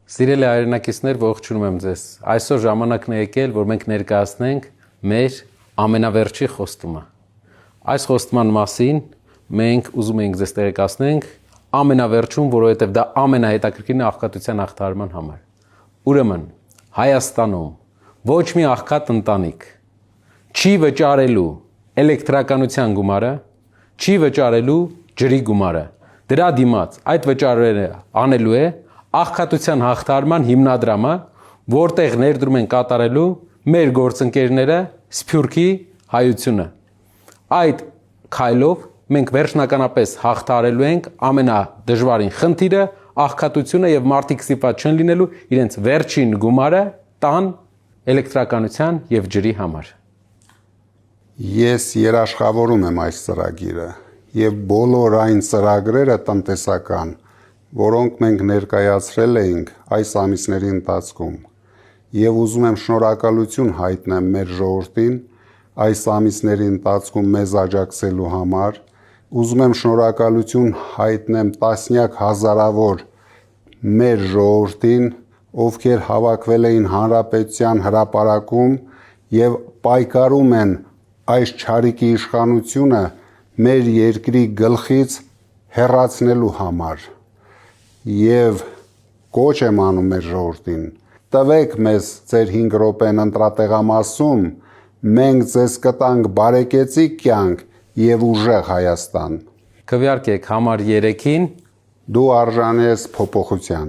Սիրելի հայրենակիցներ, ողջունում եմ ձեզ։ Այսօր ժամանակն է եկել, որ մենք ներկայացնենք մեր ամենավերջի խոստումը։ Այս խոստման մասին մենք ուզում ենք ձեզ տեղեկացնենք ամենավերջում, որովհետև դա ամենահետաքրքիրն է աղքատության հաղթահարման համար։ Ուրեմն, Հայաստանում ոչ մի աղքատ ընտանիք չի վճարելու էլեկտրականության գումարը, չի վճարելու ջրի գումարը։ Դրա դիմաց այդ վճարները անելու է աղքատության հաղթահարման հիմնադրամը, որտեղ ներդրում են կատարելու մեր գործընկերները Սփյուռքի հայությունը։ Այդ քայլով մենք վերջնականապես հաղթահարելու ենք ամենադժվարին խնդիրը, աղքատությունը եւ մարդիկ ստիպված չեն լինելու իրենց վերջին գումարը տան էլեկտրականության եւ ջրի համար։ Ես երաշխավորում եմ այս ծրագիրը եւ բոլոր այն ծրագրերը տնտեսական, որոնք մենք ներկայացրել էինք այս ամիսների ընթացքում, եւ ուզում եմ շնորհակալություն հայտնեմ մեր ժողովրդին այս ամիսների ընթացքում մեզ աջակցելու համար, ուզում եմ շնորհակալություն հայտնեմ տասնյակ հազարավոր մեր ժողովրդին, ովքեր հավաքվել էին Հանրապետության հրապարակում եւ պայքարում են այս չարիքի իշխանությունը մեր երկրի գլխից հեռացնելու համար։ Եվ կոչ եմ անում մեր ժողովրդին, տվեք մեզ ձեր 5 րոպեն ընտրատեղամասում, մենք ձեզ կտանք բարեկեցիկ կյանք եւ ուժեղ Հայաստան։ Քվեարկեք համար 3-ին, Դու արժանի ես փոփոխության։